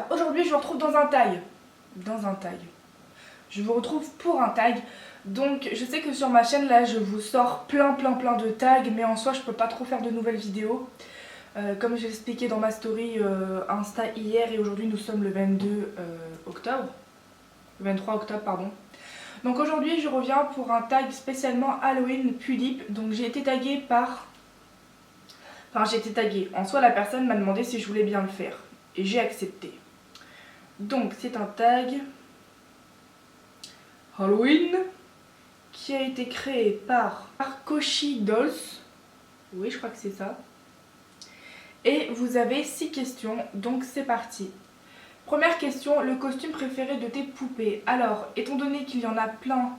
aujourd'hui je vous retrouve dans un tag. Je vous retrouve pour un tag. Donc je sais que sur ma chaîne là je vous sors plein de tags, mais en soi je peux pas trop faire de nouvelles vidéos. Comme j'ai expliqué dans ma story Insta hier, et aujourd'hui nous sommes le 22 octobre. Le 23 octobre pardon. Donc aujourd'hui je reviens pour un tag spécialement Halloween Pulip. Donc j'ai été taguée par... Enfin j'ai été taguée. En soi la personne m'a demandé si je voulais bien le faire. Et j'ai accepté. Donc c'est un tag Halloween qui a été créé par Koshi Dolls. Oui je crois que c'est ça. Et vous avez 6 questions, donc c'est parti. Première question, le costume préféré de tes poupées. Alors, étant donné qu'il y en a plein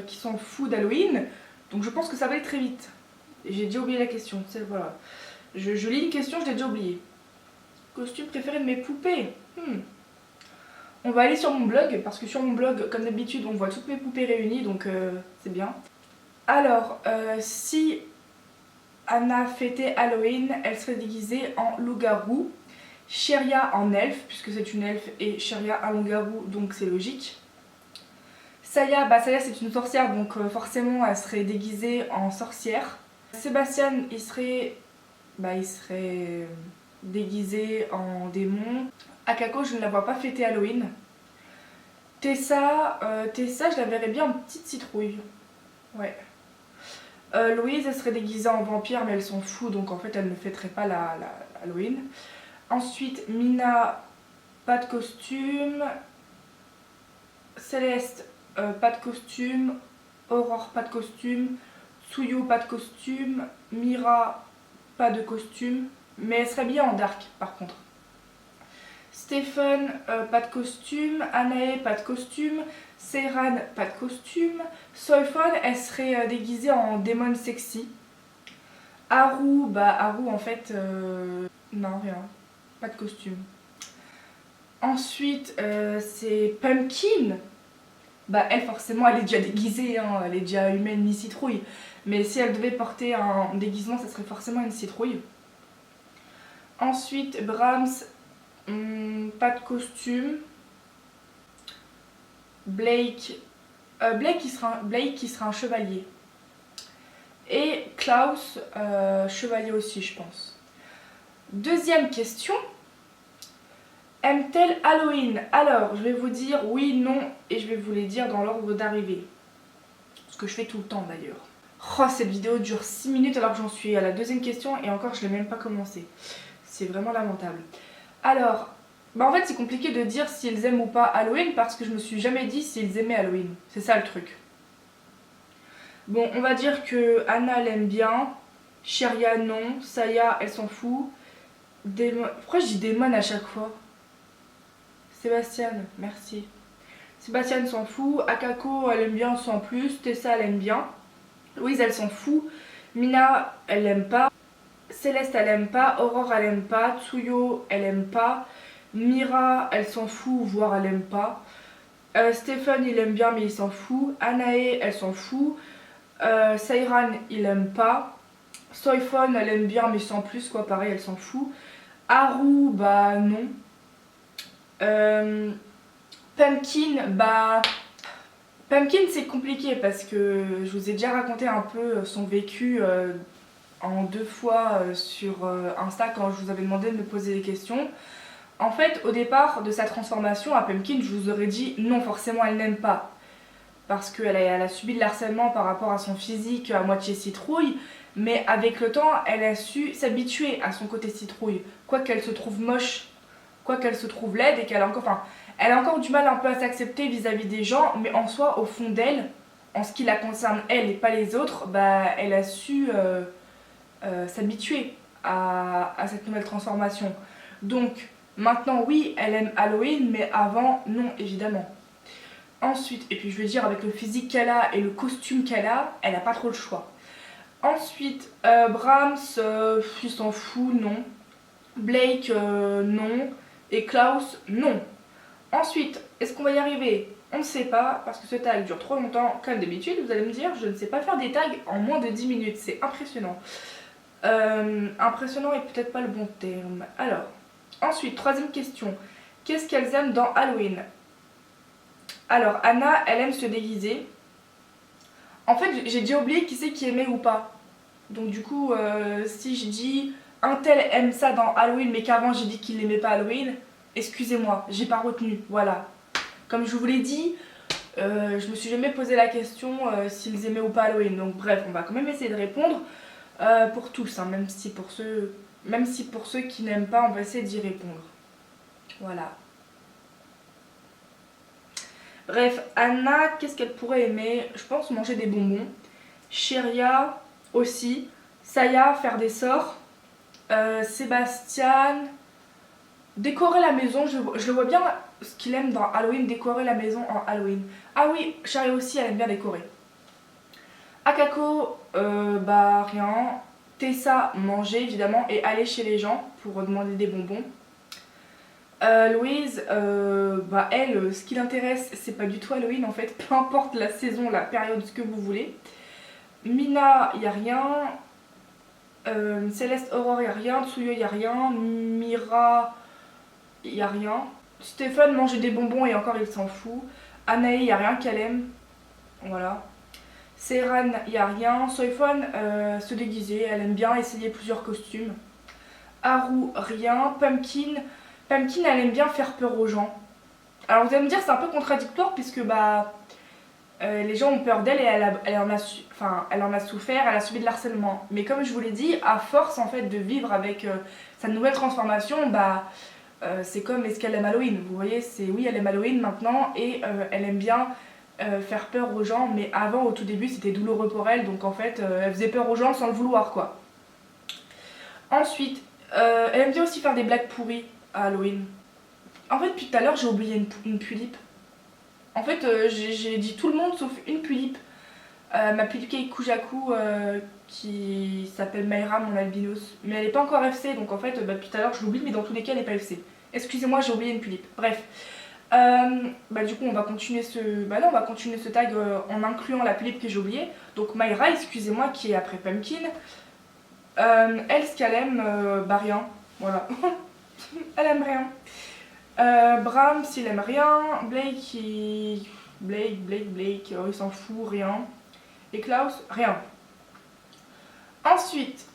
qui sont fous d'Halloween, donc je pense que ça va aller très vite. J'ai déjà oublié la question, voilà. Je lis une question, je l'ai déjà oublié. Costume préféré de mes poupées. On va aller sur mon blog, parce que sur mon blog, comme d'habitude, on voit toutes mes poupées réunies, donc c'est bien. Alors, si Anna fêtait Halloween, elle serait déguisée en loup-garou. Sheria en elfe, puisque c'est une elfe, et Sheria un loup-garou, donc c'est logique. Saya, Saya c'est une sorcière, donc forcément elle serait déguisée en sorcière. Sébastien, il serait déguisé en démon. Akako, je ne la vois pas fêter Halloween. Tessa, je la verrais bien en petite citrouille. Ouais. Louise, elle serait déguisée en vampire, mais elle s'en fout, donc en fait elle ne fêterait pas la Halloween. Ensuite, Mina, pas de costume. Céleste, pas de costume. Aurore, pas de costume. Tsuyu, pas de costume. Mira, pas de costume. Mais elle serait bien en dark par contre. Stephen, pas de costume. Anae, pas de costume. Seiran, pas de costume. Soifon, elle serait déguisée en démon sexy. Haru, Haru en fait, non rien. Pas de costume. Ensuite, c'est Pumpkin. Elle forcément, elle est déjà déguisée, hein, elle est déjà humaine ni citrouille. Mais si elle devait porter un déguisement, ça serait forcément une citrouille. Ensuite, Brahms, pas de costume. Blake qui sera un chevalier. Et Klaus, chevalier aussi, je pense. Deuxième question. Aime-t-elle Halloween? Alors, je vais vous dire oui, non, et je vais vous les dire dans l'ordre d'arrivée. Ce que je fais tout le temps d'ailleurs. Oh, cette vidéo dure 6 minutes alors que j'en suis à la deuxième question et encore je l'ai même pas commencé. C'est vraiment lamentable. Alors, en fait c'est compliqué de dire s'ils aiment ou pas Halloween parce que je me suis jamais dit s'ils aimaient Halloween. C'est ça le truc. Bon, on va dire que Anna elle aime bien, Sheria non, Saya elle s'en fout. Pourquoi je dis Damon à chaque fois? Sébastien, merci. Sébastien s'en fout. Akako, elle aime bien sans plus. Tessa, elle aime bien. Louise, elle s'en fout. Mina, elle aime pas. Céleste, elle aime pas. Aurore, elle aime pas. Tsuyo, elle aime pas. Mira, elle s'en fout, voire elle aime pas. Stephen, il aime bien, mais il s'en fout. Anae, elle s'en fout. Seiran, il aime pas. Soifon, elle aime bien, mais sans plus, quoi. Pareil, elle s'en fout. Haru, non. Pumpkin, Pumpkin c'est compliqué parce que je vous ai déjà raconté un peu son vécu en 2 fois sur Insta quand je vous avais demandé de me poser des questions. En fait, au départ de sa transformation à Pumpkin, je vous aurais dit non, forcément elle n'aime pas. Parce qu'elle a subi de l'harcèlement par rapport à son physique à moitié citrouille. Mais avec le temps, elle a su s'habituer à son côté citrouille. Quoi qu'elle se trouve moche, quoi qu'elle se trouve laide et qu'elle a encore... elle a encore du mal un peu à s'accepter vis-à-vis des gens, mais en soi, au fond d'elle, en ce qui la concerne elle et pas les autres, elle a su s'habituer à cette nouvelle transformation. Donc, maintenant, oui, elle aime Halloween, mais avant, non, évidemment. Ensuite, et puis je veux dire, avec le physique qu'elle a et le costume qu'elle a, elle n'a pas trop le choix. Ensuite, Brahms, il s'en fout, non. Blake, non. Et Klaus, non. Ensuite, est-ce qu'on va y arriver? On ne sait pas, parce que ce tag dure trop longtemps. Comme d'habitude, vous allez me dire, je ne sais pas faire des tags en moins de 10 minutes. C'est impressionnant. Impressionnant est peut-être pas le bon terme. Alors, ensuite, troisième question. Qu'est-ce qu'elles aiment dans Halloween? Alors, Anna, elle aime se déguiser. En fait, j'ai déjà oublié qui c'est qui aimait ou pas. Donc du coup, si je dis un tel aime ça dans Halloween, mais qu'avant j'ai dit qu'il n'aimait pas Halloween, excusez-moi, j'ai pas retenu, voilà. Comme je vous l'ai dit, je me suis jamais posé la question s'ils aimaient ou pas Halloween. Donc bref, on va quand même essayer de répondre pour tous, hein, même si pour ceux qui n'aiment pas, on va essayer d'y répondre. Voilà. Bref, Anna, qu'est-ce qu'elle pourrait aimer? Je pense manger des bonbons. Sheria aussi. Saya, faire des sorts. Sébastien, décorer la maison. Je le vois bien ce qu'il aime dans Halloween, décorer la maison en Halloween. Ah oui, Sheria aussi, elle aime bien décorer. Akako, bah rien. Tessa, manger évidemment et aller chez les gens pour demander des bonbons. Louise, bah elle, ce qui l'intéresse, c'est pas du tout Halloween en fait, peu importe la saison, la période, ce que vous voulez. Mina, y a rien. Céleste, Aurore, y a rien. Tsuyo, y a rien. Mira, y a rien. Stéphane, manger des bonbons et encore il s'en fout. Anaï, y a rien qu'elle aime. Voilà. Seyran, y a rien. Soifon, se déguiser, elle aime bien essayer plusieurs costumes. Haru, rien. Pumpkin, elle aime bien faire peur aux gens. Alors vous allez me dire c'est un peu contradictoire puisque bah les gens ont peur d'elle et elle en a souffert, elle a subi de l'harcèlement. Mais comme je vous l'ai dit, à force en fait de vivre avec sa nouvelle transformation, bah c'est comme est-ce qu'elle aime Halloween. Vous voyez, c'est oui elle aime Halloween maintenant et elle aime bien faire peur aux gens. Mais avant au tout début c'était douloureux pour elle, donc en fait elle faisait peur aux gens sans le vouloir quoi. Ensuite, elle aime bien aussi faire des blagues pourries à Halloween. En fait, depuis tout à l'heure, j'ai oublié une pulipe. En fait, j'ai dit tout le monde sauf une pulipe. Ma pulipe Kujaku qui s'appelle Mayra, mon albinos. Mais elle n'est pas encore FC, donc en fait, depuis tout à l'heure, je l'oublie, mais dans tous les cas, elle n'est pas FC. Excusez-moi, j'ai oublié une pulipe. Bref. Du coup, on va continuer on va continuer ce tag en incluant la pulipe que j'ai oubliée. Donc Mayra, excusez-moi, qui est après Pumpkin. Elle, ce qu'elle aime, bah rien. Voilà. Elle aime rien. Bram, s'il aime rien. Blake, il s'en fout, rien. Et Klaus, rien. Ensuite,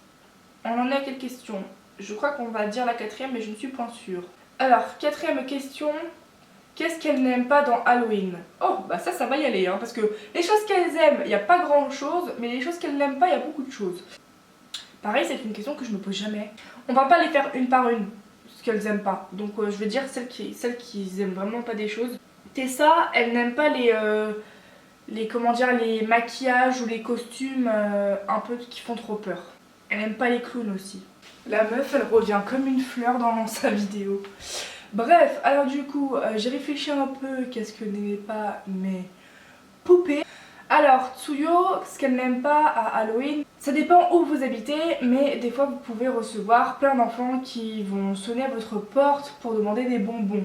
on en a quelques questions. Je crois qu'on va dire la quatrième, mais je ne suis pas sûre. Alors, quatrième question. Qu'est-ce qu'elle n'aime pas dans Halloween? Oh, bah ça va y aller, hein, parce que les choses qu'elles aiment, il n'y a pas grand-chose, mais les choses qu'elles n'aiment pas, il y a beaucoup de choses. Pareil, c'est une question que je me pose jamais. On va pas les faire une par une, ce qu'elles aiment pas. Donc je vais dire celles qui aiment vraiment pas des choses. Tessa, elle n'aime pas les maquillages ou les costumes un peu qui font trop peur. Elle n'aime pas les clowns aussi. La meuf, elle revient comme une fleur dans sa vidéo. Bref, alors du coup, j'ai réfléchi un peu qu'est-ce que n'aimait pas mes poupées. Alors, Tsuyo, ce qu'elle n'aime pas à Halloween, ça dépend où vous habitez, mais des fois vous pouvez recevoir plein d'enfants qui vont sonner à votre porte pour demander des bonbons.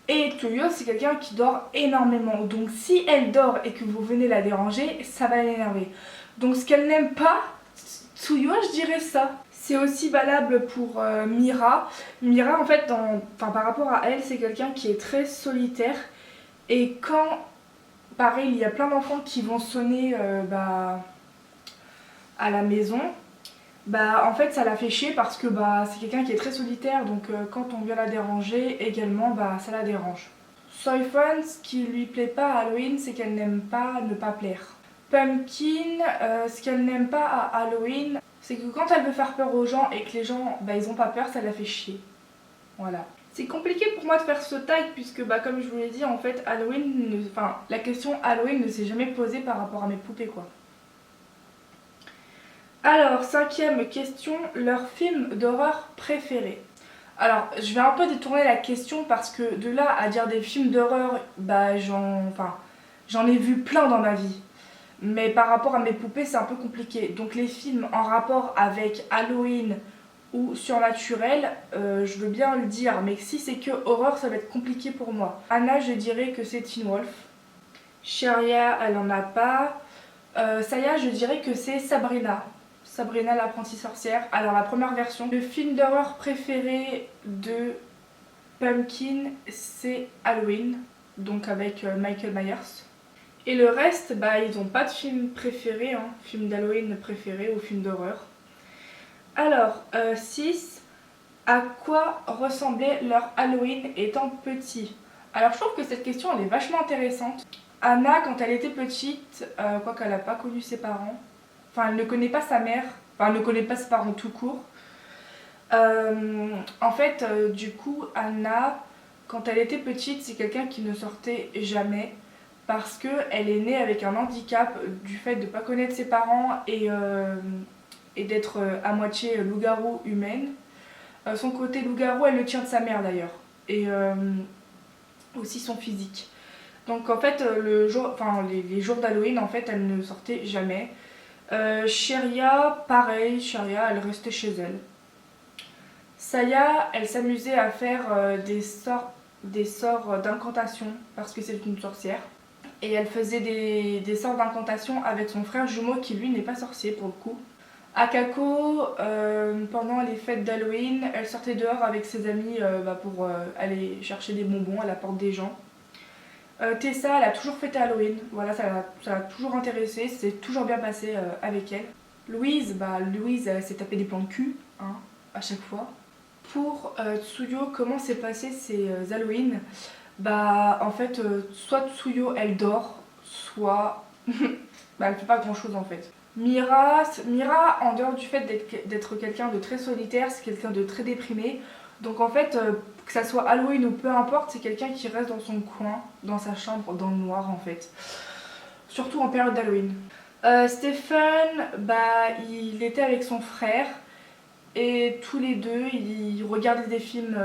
Et Tsuyo, c'est quelqu'un qui dort énormément, donc si elle dort et que vous venez la déranger, ça va l'énerver. Donc ce qu'elle n'aime pas, Tsuyo, je dirais ça. C'est aussi valable pour Mira. Mira, en fait, par rapport à elle, c'est quelqu'un qui est très solitaire, et quand... Pareil, il y a plein d'enfants qui vont sonner à la maison. En fait, ça la fait chier parce que c'est quelqu'un qui est très solitaire. Donc quand on vient la déranger, également, ça la dérange. Soifon, ce qui lui plaît pas à Halloween, c'est qu'elle n'aime pas ne pas plaire. Pumpkin, ce qu'elle n'aime pas à Halloween, c'est que quand elle veut faire peur aux gens et que les gens, ils ont pas peur, ça la fait chier. Voilà. C'est compliqué pour moi de faire ce tag puisque comme je vous l'ai dit en fait la question Halloween ne s'est jamais posée par rapport à mes poupées quoi. Alors cinquième question, leur film d'horreur préféré. Alors je vais un peu détourner la question parce que de là à dire des films d'horreur, j'en ai vu plein dans ma vie. Mais par rapport à mes poupées c'est un peu compliqué. Donc les films en rapport avec Halloween ou surnaturel, je veux bien le dire, mais si c'est que horreur, ça va être compliqué pour moi. Anna, je dirais que c'est Teen Wolf. Sheria, elle en a pas. Saya, je dirais que c'est Sabrina. Sabrina l'apprentie sorcière. Alors la première version. Le film d'horreur préféré de Pumpkin, c'est Halloween, donc avec Michael Myers. Et le reste, bah, ils n'ont pas de film préféré, hein, film d'Halloween préféré ou film d'horreur. Alors, 6. À quoi ressemblait leur Halloween étant petit? Alors, je trouve que cette question, elle est vachement intéressante. Anna, quand elle était petite, quoique elle n'a pas connu ses parents, enfin, elle ne connaît pas sa mère, enfin, elle ne connaît pas ses parents tout court. En fait, du coup, Anna, quand elle était petite, c'est quelqu'un qui ne sortait jamais parce qu'elle est née avec un handicap du fait de ne pas connaître ses parents et d'être à moitié loup-garou humaine. Son côté loup-garou, elle le tient de sa mère d'ailleurs, et aussi son physique. Donc en fait, les jours d'Halloween, en fait, elle ne sortait jamais. Sheria, pareil, Sheria, elle restait chez elle. Saya, elle s'amusait à faire des sorts d'incantation parce que c'est une sorcière. Et elle faisait des sorts d'incantation avec son frère jumeau qui lui n'est pas sorcier pour le coup. Akako, pendant les fêtes d'Halloween, elle sortait dehors avec ses amis pour aller chercher des bonbons à la porte des gens. Tessa, elle a toujours fêté Halloween, voilà, ça l'a toujours intéressée, c'est toujours bien passé avec elle. Louise, elle s'est tapé des plans de cul, hein, à chaque fois. Pour Tsuyo, comment s'est passé ces Halloween? Bah en fait, soit Tsuyo elle dort, soit elle fait pas grand chose en fait. Mira, en dehors du fait d'être quelqu'un de très solitaire, c'est quelqu'un de très déprimé. Donc en fait, que ça soit Halloween ou peu importe, c'est quelqu'un qui reste dans son coin, dans sa chambre, dans le noir en fait. Surtout en période d'Halloween. Stephen, il était avec son frère. Et tous les deux, ils regardaient des films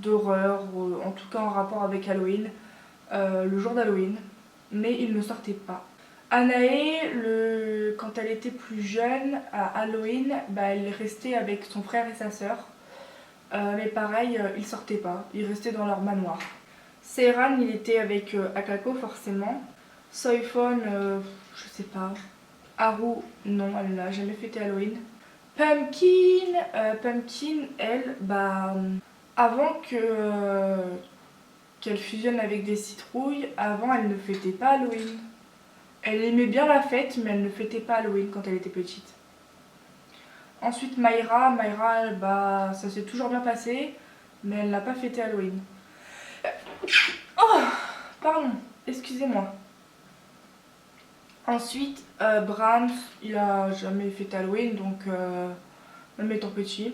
d'horreur, en tout cas en rapport avec Halloween, le jour d'Halloween, mais ils ne sortaient pas. Anae, quand elle était plus jeune, à Halloween, elle restait avec son frère et sa sœur, mais pareil, ils sortaient pas, ils restaient dans leur manoir. Seiran, il était avec Akako forcément. Soifon, je sais pas. Haru, non, elle n'a jamais fêté Halloween. Pumpkin, elle, avant qu'elle fusionne avec des citrouilles, avant elle ne fêtait pas Halloween. Elle aimait bien la fête, mais elle ne fêtait pas Halloween quand elle était petite. Ensuite Mayra, ça s'est toujours bien passé, mais elle n'a pas fêté Halloween. Oh, pardon, excusez-moi. Ensuite, Brahms, il a jamais fêté Halloween, donc même étant petit.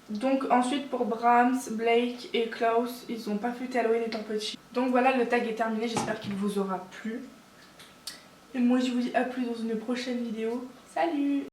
Donc ensuite pour Brahms, Blake et Klaus, ils n'ont pas fêté Halloween étant petits. Donc voilà, le tag est terminé, j'espère qu'il vous aura plu. Et moi je vous dis à plus dans une prochaine vidéo. Salut!